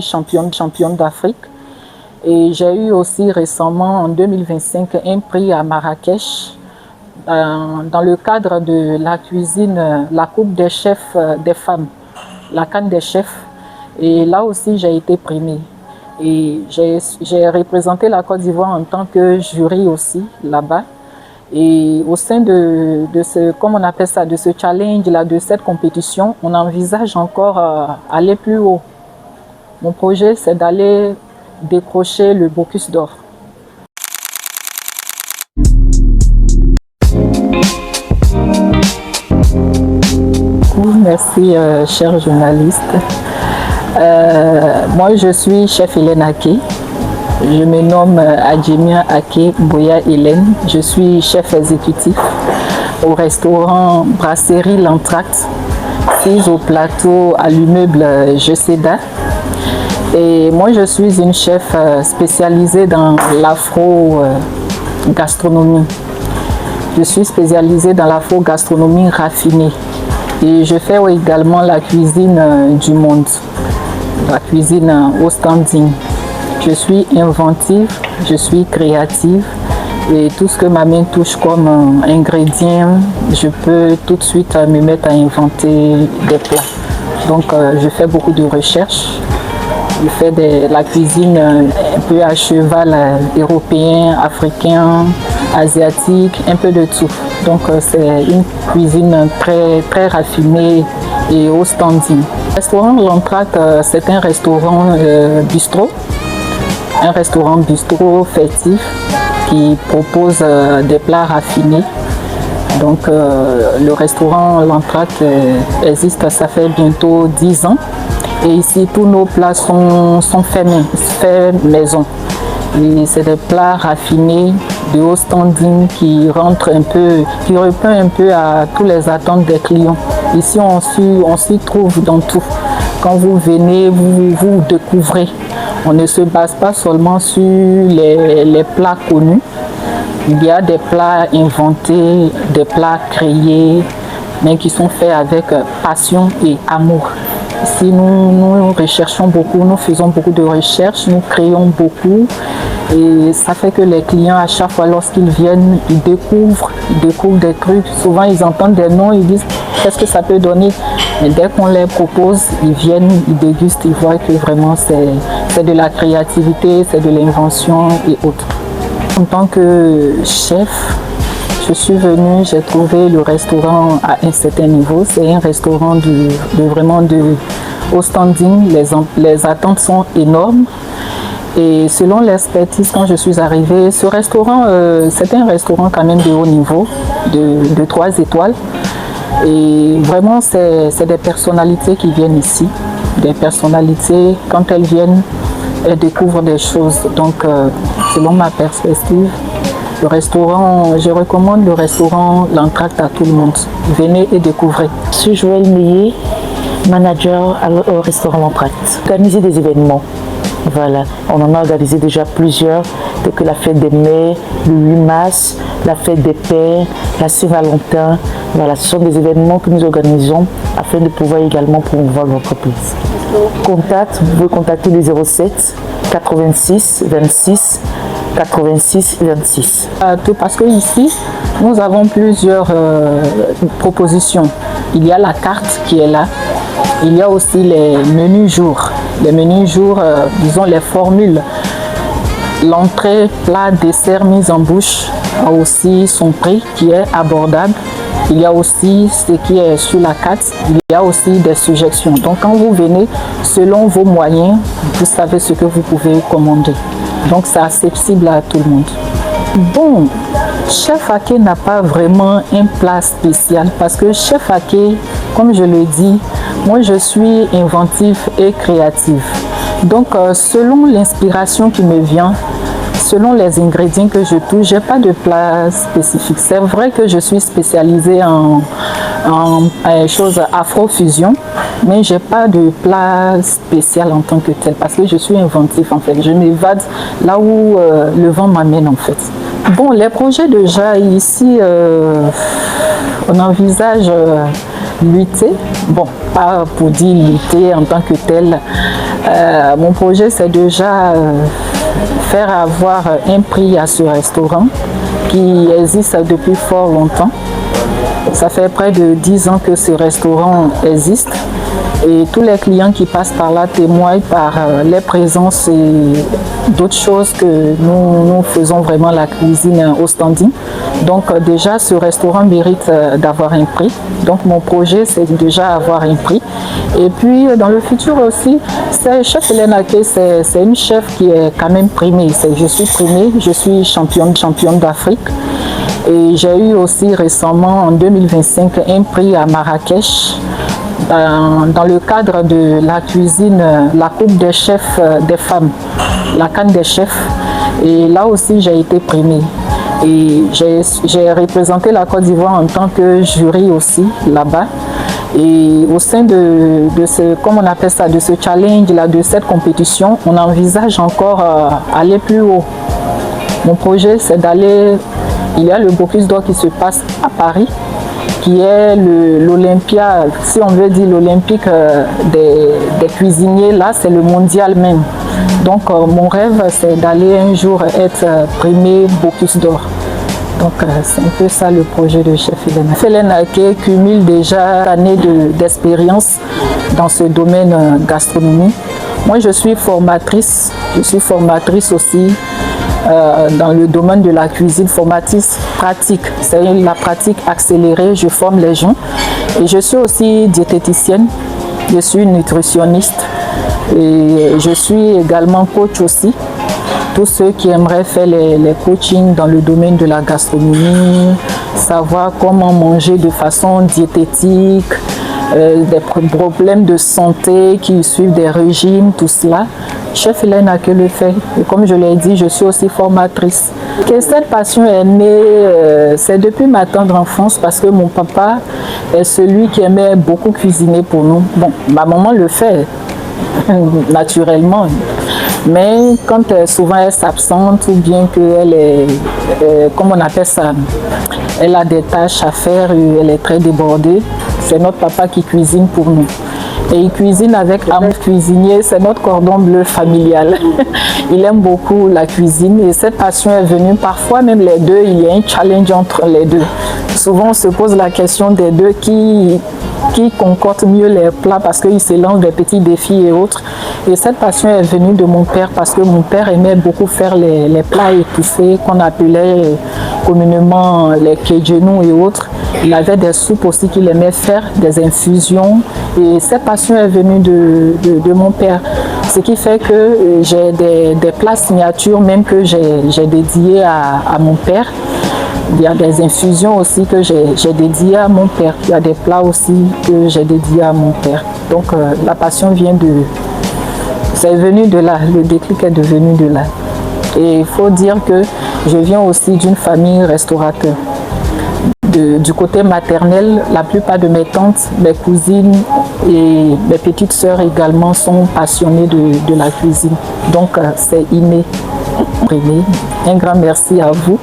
championne d'Afrique. Et j'ai eu aussi récemment, en 2025, un prix à Marrakech dans le cadre de la cuisine, la coupe des chefs des femmes, la CAN des chefs. Et là aussi, j'ai été primée. Et j'ai représenté la Côte d'Ivoire en tant que jury aussi, là-bas. Et au sein de ce, comme on appelle ça, de ce challenge-là, de cette compétition, on envisage encore aller plus haut. Mon projet, c'est d'aller décrocher le Bocuse d'Or. Merci, chers journalistes. Moi, je suis chef Hélène Aké. Je me nomme Adjemia Aké Boya Hélène. Je suis chef exécutif au restaurant Brasserie L'Entracte, 6 au plateau à l'immeuble Jeseda. Et moi, je suis une chef spécialisée dans l'afro-gastronomie. Je suis spécialisée dans l'afro-gastronomie raffinée. Et je fais également la cuisine du monde, la cuisine au standing. Je suis inventive, je suis créative et tout ce que ma main touche comme ingrédient, je peux tout de suite me mettre à inventer des plats. Donc je fais beaucoup de recherches, je fais de la cuisine un peu à cheval européen, africain, asiatique, un peu de tout. Donc c'est une cuisine très raffinée et au standing. Le restaurant L'Entracte, c'est un restaurant bistrot. Un restaurant bistrot festif qui propose des plats raffinés. Donc le restaurant L'Entracte existe, ça fait bientôt 10 ans. Et ici, tous nos plats sont faits maison. Et c'est des plats raffinés de haut standing qui répondent un peu à tous les attentes des clients. Ici, on s'y trouve dans tout. Quand vous venez, vous découvrez. On ne se base pas seulement sur les plats connus. Il y a des plats inventés, des plats créés, mais qui sont faits avec passion et amour. Ici, nous recherchons beaucoup, nous faisons beaucoup de recherches, nous créons beaucoup. Et ça fait que les clients, à chaque fois, lorsqu'ils viennent, ils découvrent des trucs. Souvent, ils entendent des noms, ils disent qu'est-ce que ça peut donner. Mais dès qu'on les propose, ils viennent, ils dégustent, ils voient que vraiment c'est de la créativité, c'est de l'invention et autres. En tant que chef, je suis venue, j'ai trouvé le restaurant à un certain niveau. C'est un restaurant vraiment de haut standing. Les attentes sont énormes. Et selon l'expertise, quand je suis arrivée, ce restaurant, c'est un restaurant quand même de haut niveau, de 3 étoiles. Et vraiment, c'est des personnalités qui viennent ici. Des personnalités, quand elles viennent, elles découvrent des choses. Donc, selon ma perspective, le restaurant, je recommande le restaurant L'Entracte à tout le monde. Venez et découvrez. Je suis Joël Meillet, manager au restaurant L'Entracte. Organiser des événements. Voilà, on en a organisé déjà plusieurs, tels que la fête des mères, le 8 mars, la fête des pères, la Saint-Valentin. Voilà, ce sont des événements que nous organisons afin de pouvoir également promouvoir l'entreprise. Contact, vous pouvez contacter les 07 86 26 86 26. Parce que ici, nous avons plusieurs propositions. Il y a la carte qui est là. Il y a aussi les menus jours. Les menus jours, disons les formules. L'entrée, plat, dessert, mise en bouche a aussi son prix qui est abordable. Il y a aussi ce qui est sur la carte. Il y a aussi des suggestions. Donc quand vous venez, selon vos moyens, vous savez ce que vous pouvez commander. Donc c'est accessible à tout le monde. Bon, Chef Aké n'a pas vraiment un plat spécial parce que Chef Aké, comme je le dis, moi je suis inventive et créative. Donc selon l'inspiration qui me vient, selon les ingrédients que je touche, je n'ai pas de plat spécifique. C'est vrai que je suis spécialisée en choses afro-fusion, mais je n'ai pas de plat spécial en tant que tel parce que je suis inventive en fait. Je m'évade là où le vent m'amène en fait. Bon, les projets déjà ici, on envisage lutter, bon, pas pour dire lutter en tant que tel, Mon projet, c'est déjà faire avoir un prix à ce restaurant qui existe depuis fort longtemps. Ça fait près de 10 ans que ce restaurant existe et tous les clients qui passent par là témoignent par les présences et d'autres choses que nous faisons vraiment la cuisine au standing. Donc déjà, ce restaurant mérite d'avoir un prix. Donc mon projet, c'est déjà avoir un prix. Et puis dans le futur aussi, chef Hélène Aké, c'est une chef qui est quand même primée. Je suis primée, je suis championne d'Afrique. Et j'ai eu aussi récemment, en 2025, un prix à Marrakech dans le cadre de la cuisine, la coupe des chefs des femmes, la canne des chefs. Et là aussi, j'ai été primée. Et j'ai représenté la Côte d'Ivoire en tant que jury aussi là-bas. Et au sein de ce, comment on appelle ça, de ce challenge là, de cette compétition, on envisage encore aller plus haut. Mon projet, c'est d'aller. Il y a le Bocuse d'Or qui se passe à Paris, qui est l'Olympia, si on veut dire l'Olympique des cuisiniers, là c'est le mondial même. Donc mon rêve, c'est d'aller un jour être primé Bocuse d'Or. Donc c'est un peu ça le projet de chef Hélène. Hélène Aké cumule déjà années d'expérience dans ce domaine gastronomie. Moi je suis formatrice aussi dans le domaine de la cuisine, formatrice pratique. C'est la pratique accélérée, je forme les gens. Et je suis aussi diététicienne, je suis nutritionniste et je suis également coach aussi. Tous ceux qui aimeraient faire les coachings dans le domaine de la gastronomie, savoir comment manger de façon diététique, des problèmes de santé qui suivent des régimes, tout cela. Chef Hélène Aké le fait. Et comme je l'ai dit, je suis aussi formatrice. Et cette passion est née, c'est depuis ma tendre enfance parce que mon papa est celui qui aimait beaucoup cuisiner pour nous. Bon, ma maman le fait naturellement. Mais quand souvent elle s'absente ou bien qu'elle est, comment on appelle ça, elle a des tâches à faire et elle est très débordée, c'est notre papa qui cuisine pour nous. Et il cuisine avec amour cuisinier, c'est notre cordon bleu familial. Il aime beaucoup la cuisine et cette passion est venue parfois même les deux, il y a un challenge entre les deux. Souvent on se pose la question des deux qui concorde mieux les plats parce qu'ils se lancent des petits défis et autres. Et cette passion est venue de mon père parce que mon père aimait beaucoup faire les plats épicés qu'on appelait communément les kédjenou et autres. Il avait des soupes aussi qu'il aimait faire, des infusions. Et cette passion est venue de mon père. Ce qui fait que j'ai des plats signatures même que j'ai dédiés à mon père. Il y a des infusions aussi que j'ai dédiées à mon père. Il y a des plats aussi que j'ai dédiés à mon père. Donc la passion vient c'est venu de là, le déclic est devenu de là. Et il faut dire que je viens aussi d'une famille restaurateur. Du côté maternel, la plupart de mes tantes, mes cousines et mes petites sœurs également sont passionnées de la cuisine. Donc c'est inné. Un grand merci à vous.